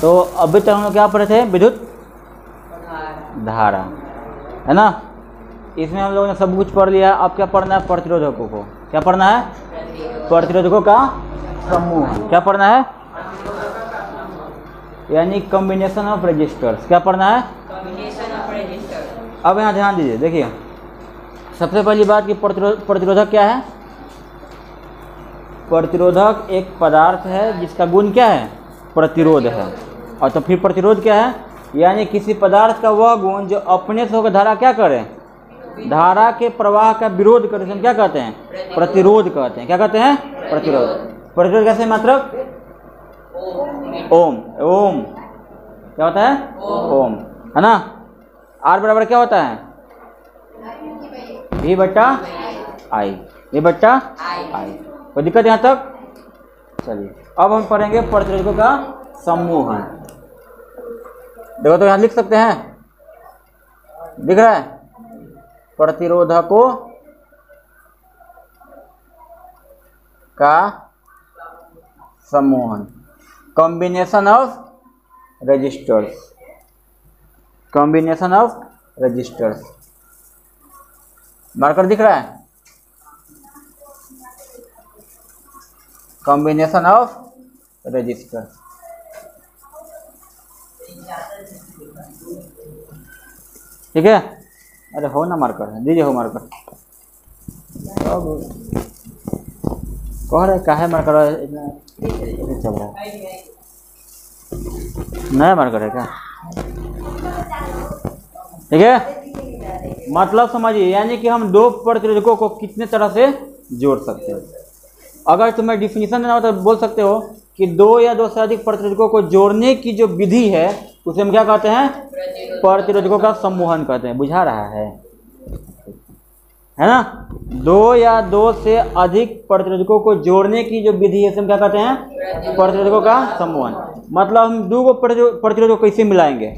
तो अभी तक हम लोग क्या पढ़े थे? विद्युत धारा, है ना। इसमें हम लोगों ने सब कुछ पढ़ लिया। अब क्या पढ़ना है? प्रतिरोधकों को। क्या पढ़ना है? प्रतिरोधकों का समूह। क्या पढ़ना है? यानी कॉम्बिनेशन ऑफ रेजिस्टर्स। क्या पढ़ना है? अब यहाँ ध्यान दीजिए, देखिए सबसे पहली बात कि प्रतिरोधक क्या है? प्रतिरोधक एक पदार्थ है जिसका गुण क्या है? प्रतिरोध है। और तो फिर प्रतिरोध क्या है? यानी किसी पदार्थ का वह गुण जो अपने से होकर धारा क्या करे? धारा के प्रवाह का विरोध करे, हम क्या कहते हैं? प्रतिरोध कहते हैं। क्या कहते हैं? प्रतिरोध। प्रतिरोध कैसे? मतलब ओम। ओम क्या होता है? ओम, है ना। आर बराबर क्या होता है? V बट्टा आई। V बट्टा आई। कोई दिक्कत यहाँ तक? चलिए अब हम पढ़ेंगे प्रतिरोधकों का समूह। देखो तो यहाँ लिख सकते हैं, दिख रहा है? प्रतिरोधकों का समूह, combination of resistors. Combination of resistors. Marker दिख रहा है? Combination of resistors. ठीक है? अरे हो ना मार्कर, दीजिए हो मार्कर। कह रहे काहे मार्कर इतना चल रहा है? नया मार्कर है क्या? ठीक है, मतलब समझिए, यानी कि हम दो प्रतिरोधकों को कितने तरह से जोड़ सकते हैं। अगर तुम्हें डिफिनीशन देना हो तो बोल सकते हो कि दो या दो से अधिक प्रतिरोधकों को जोड़ने की जो विधि है उसे हम क्या कहते हैं? प्रतिरोधकों का समूहन कहते हैं। बुझा रहा है ना? दो या दो से अधिक प्रतिरोधकों को जोड़ने की जो विधि है उसे हम क्या कहते हैं? प्रतिरोधकों का समूहन। मतलब हम दो को प्रतिरोधकों को कैसे मिलाएंगे?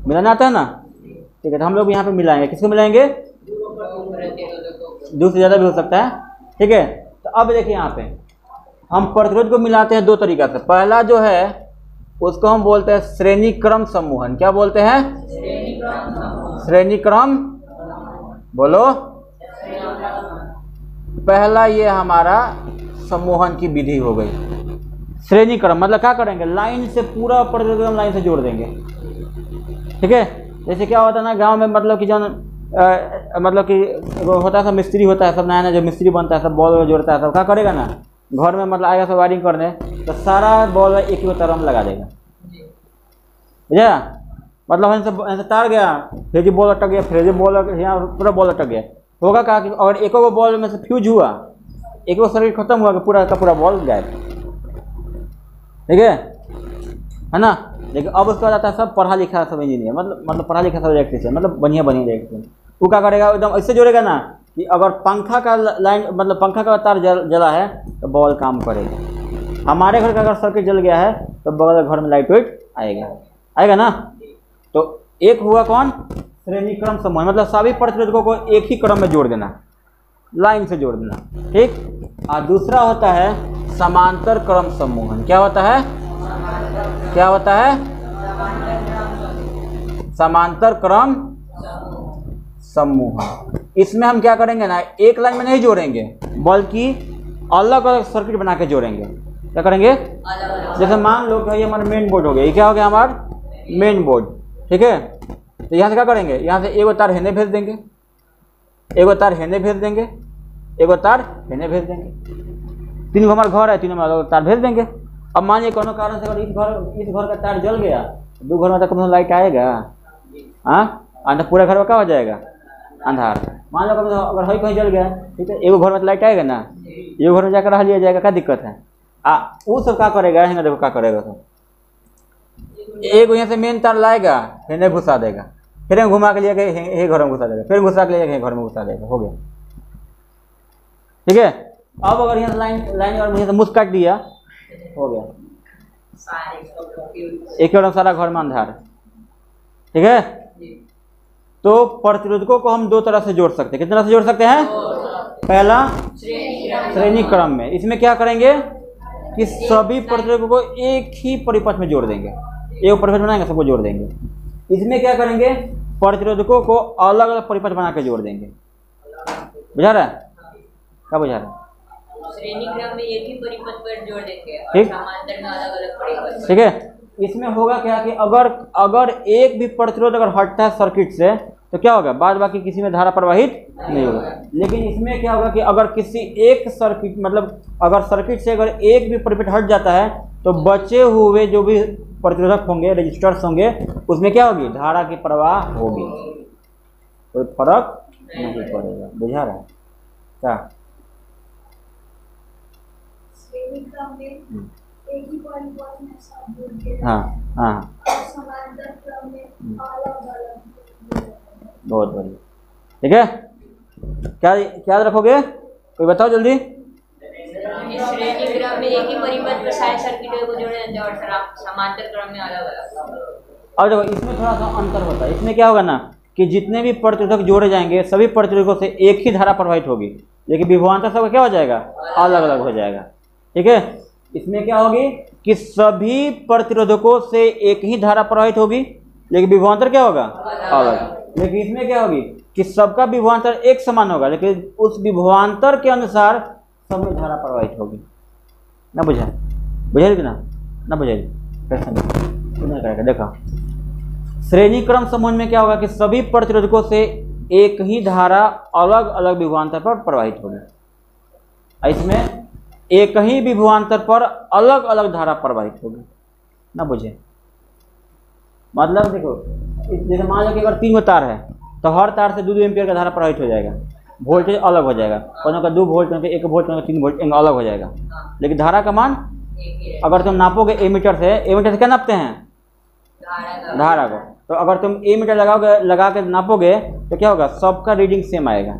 मिलाना आता है ना? ठीक है, तो हम लोग यहाँ पे मिलाएंगे। किसको मिलाएंगे? दो से ज़्यादा भी हो सकता है। ठीक है, तो अब देखिए यहाँ पे हम प्रतिरोध को मिलाते हैं दो तरीका से। पहला जो है उसको हम बोलते हैं श्रेणी क्रम समूहन। क्या बोलते हैं? श्रेणी क्रम। बोलो। पहला ये हमारा समूहन की विधि हो गई। श्रेणी क्रम मतलब क्या करेंगे? लाइन से पूरा प्रतिरोध हम लाइन से जोड़ देंगे। ठीक है, जैसे क्या होता है ना गांव में, मतलब कि जो मतलब कि होता है सब मिस्त्री होता है, सब नया नया जो मिस्त्री बनता है सब बॉल जोड़ता है, सब क्या करेगा ना घर में, मतलब आएगा सब वायरिंग करने तो सारा बॉल एक ही तरह में लगा देगा। भैया मतलब ऐसे तार गया, फिर जी बॉल अटक गया, फिर जी बॉल यहाँ पूरा बॉल अटक गया। होगा क्या कि अगर एक बॉल में से फ्यूज हुआ, एक सर्किट खत्म हुआ कि पूरा का पूरा बॉल गायब। ठीक है ना। लेकिन अब उसके बाद आता है सब पढ़ा लिखा सब इंजीनियर, मतलब पढ़ा लिखा सब इलेक्ट्रिशियन, मतलब बढ़िया इलेक्ट्रिशियन। वो क्या करेगा? एकदम ऐसे जोड़ेगा ना कि अगर पंखा का लाइन, मतलब पंखा का तार जला है तो बॉल काम करेगा। हमारे घर का अगर सर्किट जल गया है तो बगल घर में लाइट वेट आएगा ना। तो एक हुआ कौन? श्रेणी क्रम समूह, मतलब सभी प्रतिरोधकों को एक ही क्रम में जोड़ देना, लाइन से जोड़ देना। ठीक। और दूसरा होता है समांतर क्रम समूहन। क्या होता है? क्या होता है? समांतर क्रम समूह। इसमें हम क्या करेंगे ना, एक लाइन में नहीं जोड़ेंगे बल्कि अलग अलग सर्किट बना के जोड़ेंगे। क्या करेंगे? जैसे मान लो कि ये हमारा मेन बोर्ड हो गया। ये क्या हो गया? हमारा मेन बोर्ड। ठीक है, तो यहाँ से क्या करेंगे? यहाँ से एगो तार हेने भेज देंगे, एगो तार हेने भेज देंगे, एगो तार हेने भेज देंगे। तीन हमारा घर है, तीनों में तार भेज देंगे। अब मान लीजिए कोनो कारण से अगर इस घर का तार जल गया, दो घर में तक लाइट आएगा? हाँ, तो पूरा घर में क्या हो जाएगा? अंधार। मान लो अगर हई कहीं जल गया, ठीक है, एगो घर में तो लाइट आएगा ना, एगो घर में जाकर रह लिया जाएगा। क्या दिक्कत है? वो सब क्या करेगा? है ना, देखो क्या करेगा। तो एगो यहाँ से मेन तार लाएगा, हेने घुसा देगा, फिर घुमा के लिए गए घर में घुसा देगा, फिर घुसा के लिए घर में घुसा देगा। हो गया। ठीक है। अब अगर यहाँ से लाइन और मुझे मुझ काट दिया, हो गया, एक ही सारा घर में अंधार। ठीक है। तो प्रतिरोधकों को हम दो तरह से जोड़ सकते हैं। कितने तरह से जोड़ सकते हैं? पहला श्रेणी क्रम में। इसमें क्या करेंगे कि सभी प्रतिरोधकों को एक ही परिपथ में जोड़ देंगे। एक परिपथ बनाएंगे, सबको जोड़ देंगे। इसमें क्या करेंगे, प्रतिरोधकों को अलग अलग परिपथ बना के जोड़ देंगे। बुझा रहा है? क्या बुझा रहा है? श्रेणी क्रम में एक ही परिपथ पर जोड़ देंगे और ठीक। समांतर में अलग अलग परिपथ। ठीक है, इसमें होगा क्या कि अगर एक भी प्रतिरोध अगर हटता है सर्किट से तो क्या होगा, बाद बाकी किसी में धारा प्रवाहित नहीं होगा। लेकिन इसमें क्या होगा कि अगर किसी एक सर्किट मतलब अगर सर्किट से अगर एक भी परिपथ हट जाता है तो बचे हुए जो भी प्रतिरोधक होंगे, रेजिस्टर्स होंगे, उसमें क्या होगी, धारा की प्रवाह होगी, कोई फर्क नहीं पड़ेगा। बुझा रहा है क्या? एक ही परिपथ में सब जुड़ के हाँ हाँ समांतर क्रम में अलग-अलग। बहुत बढ़िया। ठीक है, क्या याद रखोगे, कोई बताओ जल्दी। श्रेणी क्रम में एक ही परिपथ पर सारे सर्किटों को जोड़े जाते हैं और समांतर क्रम में अलग अलग। अब देखो इसमें थोड़ा सा अंतर होता है। इसमें क्या होगा ना कि जितने भी प्रतिरोधक जोड़े जाएंगे सभी प्रतिरोधकों से एक ही धारा प्रवाहित होगी, लेकिन विभवांतर सबका क्या हो जाएगा, अलग अलग हो जाएगा। ठीक है, इसमें क्या होगी कि सभी प्रतिरोधकों से एक ही धारा प्रवाहित होगी, लेकिन विभवांतर क्या होगा, अलग। लेकिन इसमें क्या होगी कि सबका विभवांतर एक समान होगा, लेकिन उस विभवांतर के अनुसार सब में धारा प्रवाहित होगी। ना बुझा, बुझाई कि ना बुझाई, कैसा नहीं करेगा। देखो श्रेणी क्रम समूह में क्या होगा कि सभी प्रतिरोधकों से एक ही धारा अलग अलग विभवांतर पर प्रवाहित होगी। इसमें एक ही विभवांतर पर अलग अलग धारा प्रवाहित होगी। ना बुझे, मतलब देखो जैसे मान लो कि अगर 3 तार है तो हर तार से 2 एम्पियर का धारा प्रवाहित हो जाएगा, वोल्टेज अलग हो जाएगा, कोनो का 2 वोल्ट, 1 वोल्ट, 3 वोल्ट अलग हो जाएगा, लेकिन धारा का मान अगर तुम नापोगे एमीटर से क्या नापते हैं, धारा को। तो अगर तुम एमीटर लगा के नापोगे तो क्या होगा, सबका रीडिंग सेम आएगा,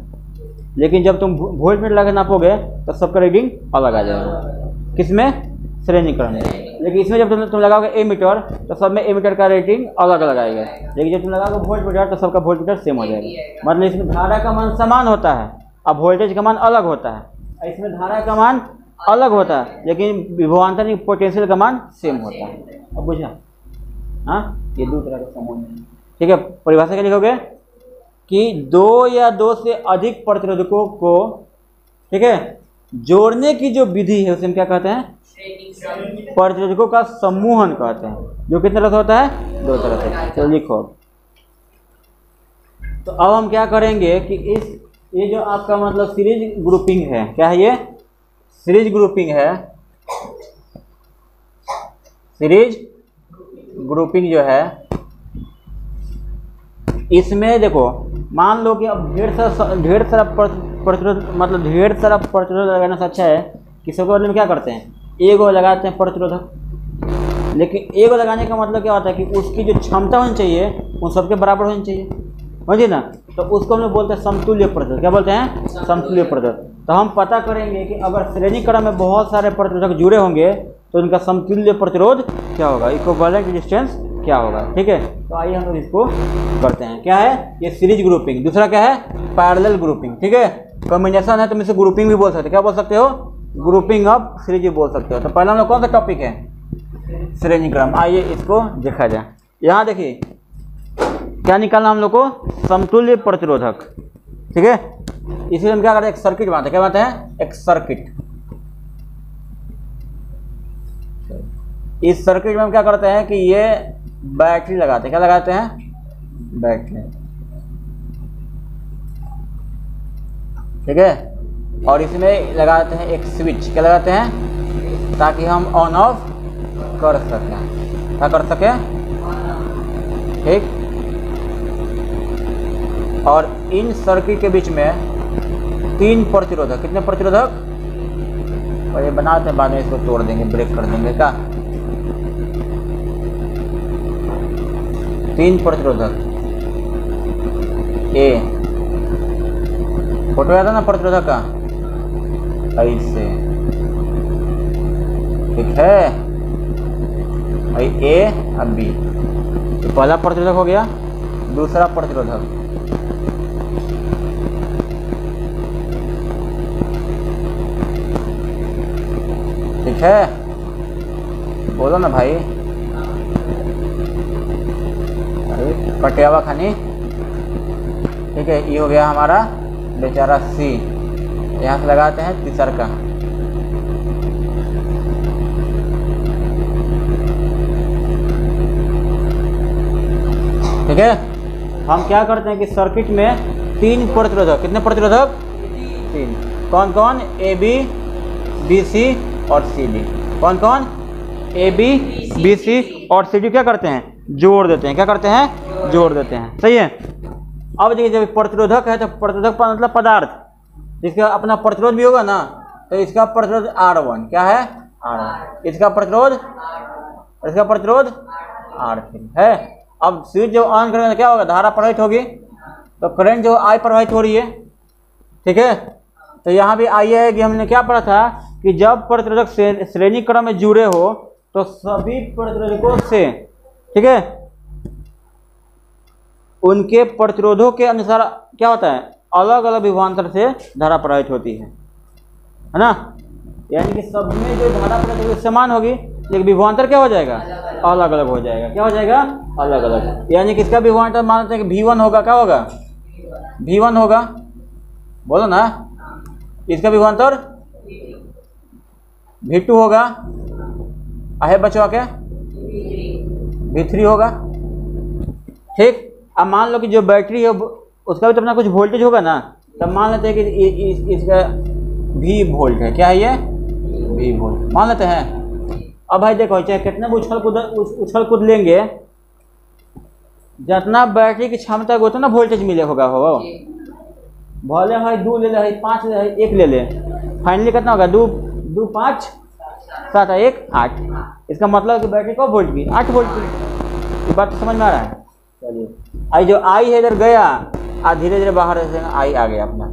लेकिन जब तुम वोल्ट मीटर लगा नापोगे तो सबका रीडिंग अलग आ जाएगा। किसमें, श्रेणी क्रम में। लेकिन इसमें जब तुम लगाओगे एमीटर तो सब में एमीटर का रेटिंग अलग अलग आएगा, लेकिन जब तुम लगाओगे वोल्ट मीटर तो सबका वोल्ट मीटर सेम हो जाएगा। मतलब इसमें धारा का मान समान होता है, अब वोल्टेज का मान अलग होता है। इसमें धारा का मान अलग होता है, लेकिन विभवांतर पोटेंशियल का मान सेम होता है। अब बुझा? हाँ, ये 2 तरह का समूह है। ठीक है, परिभाषा क्या लिखोगे कि 2 या 2 से अधिक प्रतिरोधकों को, ठीक है, जोड़ने की जो विधि है उसे हम क्या कहते हैं, प्रतिरोधकों का समूहन कहते हैं, जो कितने तरह से होता है, 2 तरह से। चलो लिखो। तो अब हम क्या करेंगे कि ये जो आपका मतलब सीरीज ग्रुपिंग है, क्या है ये, सीरीज ग्रुपिंग है। सीरीज ग्रुपिंग जो है इसमें देखो मान लो कि अब ढेर सारा प्रतिरोध मतलब ढेर सारा प्रतिरोध लगाने से अच्छा है कि सबके बदले में क्या करते हैं, एगो लगाते हैं प्रतिरोधक। लेकिन एगो लगाने का मतलब क्या होता है कि उसकी जो क्षमता होनी चाहिए उन सबके बराबर होनी चाहिए, समझिए ना। तो उसको हम लोग बोलते हैं समतुल्य प्रतिरोध। क्या बोलते हैं, समतुल्य प्रतिरोध। तो हम पता करेंगे कि अगर श्रेणी क्रम में बहुत सारे प्रतिरोधक जुड़े होंगे तो उनका समतुल्य प्रतिरोध क्या होगा, इक्विवेलेंट रेजिस्टेंस क्या होगा। ठीक है, तो आइए हम लोग इसको करते हैं। क्या है ये, सीरीज ग्रुपिंग। दूसरा क्या है, पैरेलल ग्रुपिंग। ठीक है, कॉम्बिनेशन है, तुम इसे ग्रुपिंग भी बोल सकते हो। क्या बोल सकते हो, ग्रुपिंग ऑफ सीरीज भी बोल सकते हो। तो पहला हम लोग कौन सा टॉपिक है, श्रेणी क्रम। आइए इसको देखा जाए। यहाँ देखिए क्या निकालना हम लोग को, समतुल्य प्रतिरोधक। ठीक है, इसलिए हम क्या करते हैं, एक सर्किट बनाते हैं। क्या बनाते हैं, एक सर्किट। इस सर्किट में हम क्या करते हैं कि ये बैटरी लगाते हैं। क्या लगाते हैं, बैटरी। ठीक है, और इसमें लगाते हैं एक स्विच। क्या लगाते हैं, ताकि हम ऑन ऑफ कर सकें। क्या कर सकें, ठीक। और इन सर्किट के बीच में 3 प्रतिरोधक। कितने प्रतिरोधक, और ये बनाते हैं, बाद में इसको तोड़ देंगे, ब्रेक कर देंगे। क्या, 3 प्रतिरोधक। ए फोटो आता ना प्रतिरोधक का, ऐसे, ठीक है। ए अब बी, तो पहला प्रतिरोधक हो गया। दूसरा प्रतिरोधक, ठीक है, बोलो ना भाई। पटियाला खनी, ठीक है। ये हो गया हमारा बेचारा सी, यहाँ से लगाते हैं तीसर का। ठीक है, हम क्या करते हैं कि सर्किट में 3 प्रतिरोधक, कितने प्रतिरोधक? 3। कौन कौन? ए बी, बी सी और सी डी। कौन कौन? ए बी, बी सी और सी डी क्या करते हैं? जोड़ देते हैं। क्या करते हैं? जोड़ देते हैं। सही है। अब देखिए, जब प्रतिरोधक है तो प्रतिरोधक का मतलब पदार्थ, जिसका अपना प्रतिरोध भी होगा ना, तो इसका प्रतिरोध R1 क्या है? R1। इसका प्रतिरोध R3 है। अब स्विच जब ऑन करेंगे तो क्या होगा? धारा प्रवाहित होगी, तो करंट जो I प्रवाहित हो रही है, ठीक है। तो यहाँ भी आई है कि हमने क्या पढ़ा था कि जब प्रतिरोधक श्रेणी क्रम में जुड़े हो तो सभी प्रतिरोधकों से, ठीक है, उनके प्रतिरोधों के अनुसार क्या होता है? अलग अलग विभवांतर से धारा प्रवाहित होती है ना। यानी कि सब में जो धारा प्रवाहित होगी समान होगी, लेकिन विभवांतर क्या हो जाएगा? अलग अलग हो जाएगा। क्या हो जाएगा? अलग अलग। यानी कि इसका विभवांतर मानते हैं कि V1 होगा, क्या होगा? V1 होगा, बोलो ना। इसका विभवांतर V2 होगा, आहे बचवा के V3 होगा, ठीक। अब मान लो कि जो बैटरी है उसका भी तो अपना कुछ वोल्टेज होगा ना, तब मान लेते हैं कि इसका V वोल्ट है। क्या है ये? V वोल्ट मान लेते हैं। अब भाई देखो, चाहे कितना भी उछल कूद लेंगे, जितना बैटरी की क्षमता को उतना वोल्टेज मिले होगा हो। भले भाई 2 ले ले, 5 ले ले, 1 ले ले, फाइनली कितना होगा? 2 5 7 1 8। इसका मतलब कि बैटरी को वोल्ट भी 8 वोल्ट की। ये बात तो समझ में आ रहा है? चलिए, आई जो आई है इधर गया, और धीरे धीरे बाहर से आई आ गया अपना।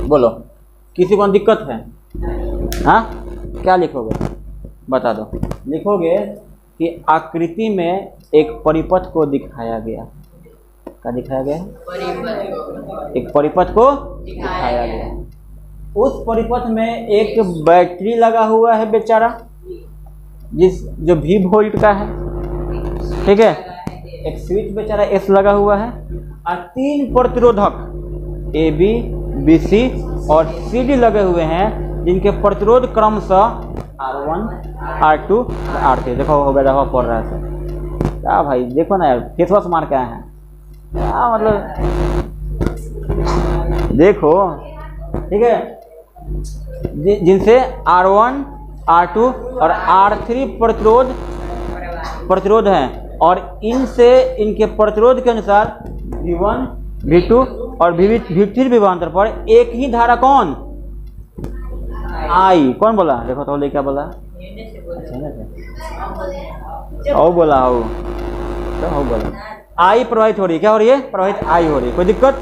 बोलो, किसी को दिक्कत है? हाँ, क्या लिखोगे? बता दो। लिखोगे कि आकृति में एक परिपथ को दिखाया गया। क्या दिखाया गया? एक परिपथ को दिखाया गया। उस परिपथ में एक बैटरी लगा हुआ है बेचारा, जो V वोल्ट का है, ठीक है। एक स्विच बेचारा S लगा हुआ है, और 3 प्रतिरोधक A B B C और C D लगे हुए हैं, जिनके प्रतिरोध क्रमशः R1 R2 R3। देखो हो गया, देखो पड़ रहा है सर। क्या भाई देखो ना यार, फेस वॉश मार के आए हैं क्या? मतलब देखो, ठीक है, जिनसे R1 R2 और R3 प्रतिरोध हैं, और इनसे इनके प्रतिरोध के अनुसार V1 V2 और V3 विभवांतर पर एक ही धारा कौन? I। कौन बोला? देखो तो क्या बोला? ओ बोला हो, तो हो बोला I प्रवाहित हो रही है। क्या हो रही है? प्रवाहित I हो रही है। कोई दिक्कत?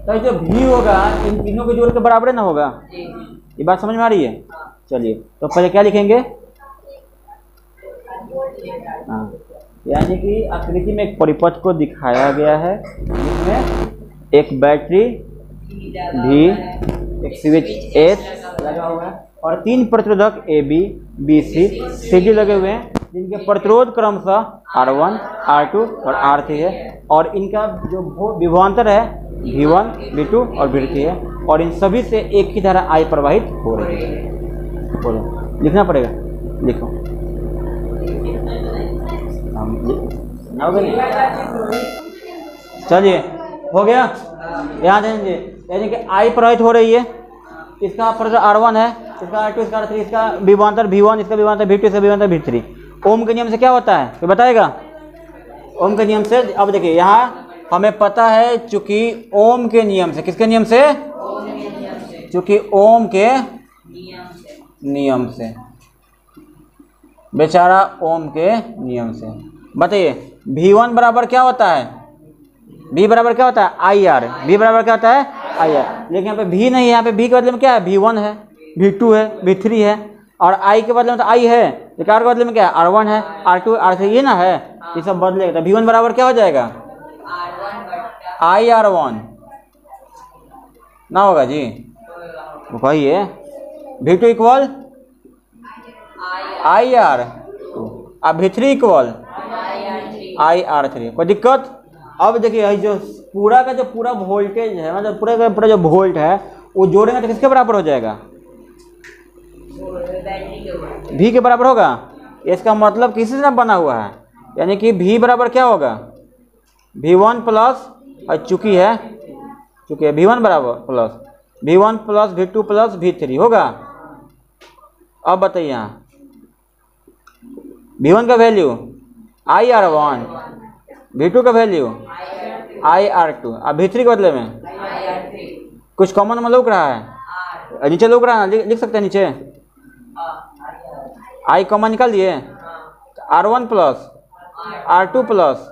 तो जो V होगा इन तीनों के जोड़ के बराबर ना होगा। ये बात समझ में आ रही है? चलिए, तो पहले क्या लिखेंगे? हाँ, यानी कि आकृति में एक परिपथ को दिखाया गया है, जिसमें एक बैटरी V, एक स्विच S लगा हुआ है, और 3 प्रतिरोधक A B B C C D लगे हुए हैं, जिनके प्रतिरोध क्रमशः R1 R2 और R3 है, और इनका जो विभवांतर है V1 V2 और V3 है, और इन सभी से एक ही धारा I प्रवाहित हो रही है। बोलो, लिखना पड़ेगा। लिखो। चलिए, हो गया। यहाँ देंगे, यानी कि I प्रवाहित हो रही है, इसका प्रतिरोध R1 है, इसका R2, इसका R3, इसका विभवांतर V1, इसका विभवांतर V2, इसका विभवांतर V3। ओम के नियम से क्या होता है? कोई बताएगा? ओम के नियम से, अब देखिए यहाँ हमें पता है, चूंकि ओम के नियम से, किसके नियम से? चूंकि ओम के नियम से, बेचारा ओम के नियम से। बताइए, V1 बराबर क्या होता है? V बराबर क्या होता है? IR। V बराबर क्या होता है? IR। लेकिन यहाँ पे V नहीं है, यहाँ पे V के बदले में क्या है? V1 है, V2 है, V3 है, और I के बदले में तो I है, लेकिन R के बदले में क्या है? R1 है, R2 R3, ये ना है, ये सब बदलेगा। तो V1 बराबर क्या हो जाएगा? IR1 ना होगा जी, कहिए। V2 इक्वल IR, अब V3 इक्वल IR3। कोई दिक्कत? अब देखिए यही जो पूरा का जो पूरा वोल्टेज है, मतलब पूरा का पूरा जो वोल्ट है वो जोड़ेंगे तो किसके बराबर हो जाएगा? बैटरी के ऊपर V के बराबर होगा। इसका मतलब किसी से ना बना हुआ है, यानी कि V बराबर क्या होगा? V1 प्लस, और चूंकि V1 बराबर plus V1 plus V2 plus V3 होगा। अब बताइए यहाँ V1 का वैल्यू IR1, V2 का वैल्यू IR2, अब V3 के बदले में कुछ कॉमन में लौक रहा है, नीचे लौक रहा है, लिख सकते हैं नीचे। I कॉमन निकाल दिए, R1 plus R2 plus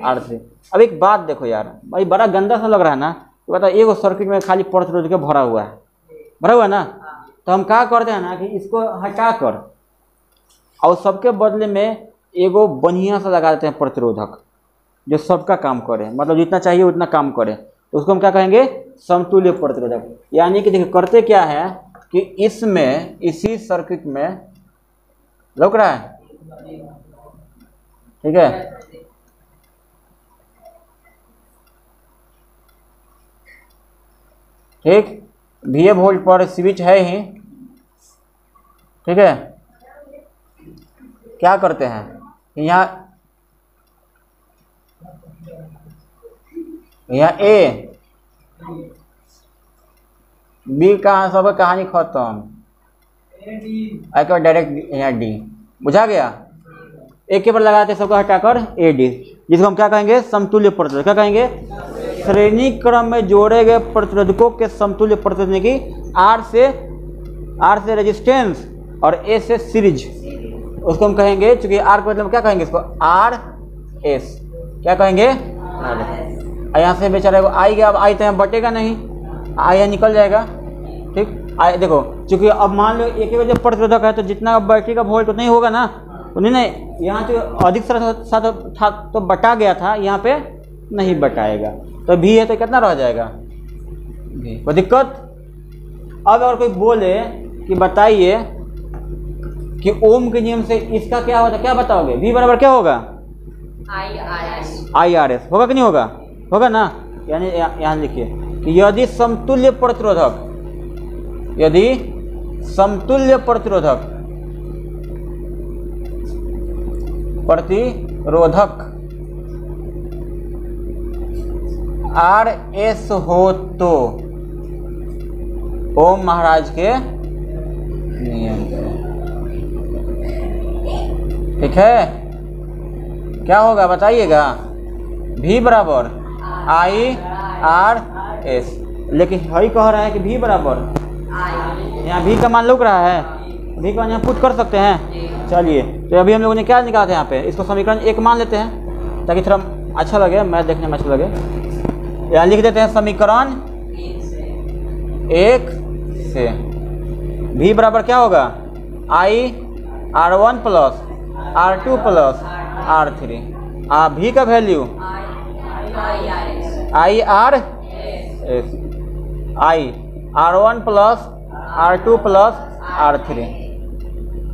R3। अब एक बात देखो यार, भाई बड़ा गंदा सा लग रहा है ना, तो बता एक सर्किट में खाली प्रतिरोध के भरा हुआ है ना, तो हम क्या करते हैं ना कि इसको हटा कर और सबके बदले में एगो बढ़िया सा लगा देते हैं प्रतिरोधक, जो सबका काम करे, मतलब जितना चाहिए उतना काम करे, तो उसको हम क्या कहेंगे? समतुल्य प्रतिरोधक। यानी कि देखिए करते क्या है कि इसमें इसी सर्किट में लग रहा है, ठीक है, ठीक, VA वोल्ट पर स्विच है ही, ठीक है। क्या करते हैं यहाँ A B का सब कहानी खत्म, एक बार डायरेक्ट यहाँ D, बुझा गया। एक के पर लगाते सबको हटाकर AD, जिसको हम क्या कहेंगे? समतुल्य प्रतिरोध। क्या कहेंगे? श्रेणी क्रम में जोड़े गए प्रतिरोधकों के समतुल्य प्रतिरोध, यानी कि R से रेजिस्टेंस और A से सीरीज, उसको हम कहेंगे, चूंकि R के मतलब क्या कहेंगे इसको? RS। क्या कहेंगे? यहाँ से बेचारा को I गया, अब I तो यहाँ बटेगा नहीं, I यहाँ निकल जाएगा, ठीक। I देखो, चूंकि अब मान लो एक ही वजह प्रतिरोधक है तो जितना बैटरी का वोल्ट उतना ही होगा ना, नहीं यहाँ तो अधिक सा था तो बटा गया था, यहाँ पे नहीं बटाएगा, तो V है तो कितना रह जाएगा? V। कोई दिक्कत? अब अगर कोई बोले कि बताइए कि ओम के नियम से इसका क्या होता है, क्या बताओगे? V बराबर क्या होगा? IRS होगा कि नहीं होगा? होगा ना। यानी यहाँ लिखिए कि यदि समतुल्य प्रतिरोधक RS हो तो ओम महाराज के नियम, ठीक है। क्या होगा बताइएगा? V बराबर IRS, लेकिन हई कह रहा है कि V बराबर, यहाँ V का मान लग रहा है, V का मान यहाँ पुट कर सकते हैं। चलिए, तो अभी हम लोगों ने क्या निकाला था यहाँ पे? इसको समीकरण 1 मान लेते हैं ताकि थोड़ा अच्छा लगे, मैथ देखने में अच्छा लगे। यहाँ लिख देते हैं समीकरण 1 से V बराबर क्या होगा? IR1 plus R2 plus R3। V का value IR1 plus R2 plus R3,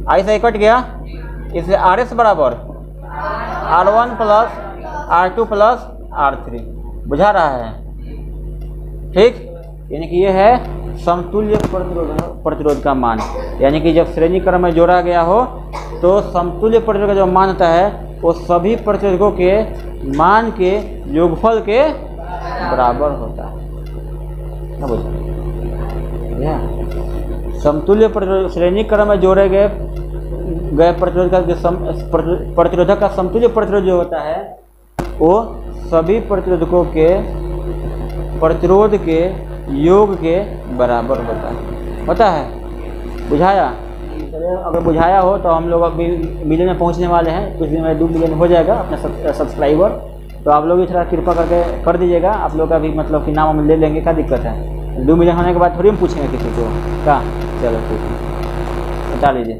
I से कट गया, इसलिए RS बराबर R1 plus R2 plus R3। बुझा रहा है, ठीक। यानी कि ये है समतुल्य प्रतिरोध का मान, यानी कि जब श्रेणी क्रम में जोड़ा गया हो तो समतुल्य प्रतिरोध का जो मान होता है वो सभी प्रतिरोधकों के मान के योगफल के बराबर होता है। समतुल्य श्रेणी क्रम में जोड़े गए प्रतिरोध का जो प्रतिरोधक का समतुल्य प्रतिरोध जो होता है वो सभी प्रतिरोधकों के प्रतिरोध के योग के बराबर होता है। बुझाया? अगर बुझाया हो तो हम लोग अभी मिलियन में पहुंचने वाले हैं, कुछ दिन में 2 मिलियन हो जाएगा अपना सब्सक्राइबर, तो आप लोग भी थोड़ा कृपा करके कर दीजिएगा। आप लोग का भी मतलब कि नाम हम ले लेंगे, क्या दिक्कत है? 2 मिलियन होने के बाद थोड़ी हम पूछेंगे किसी को क्या। चलो ठीक है, बता लीजिए।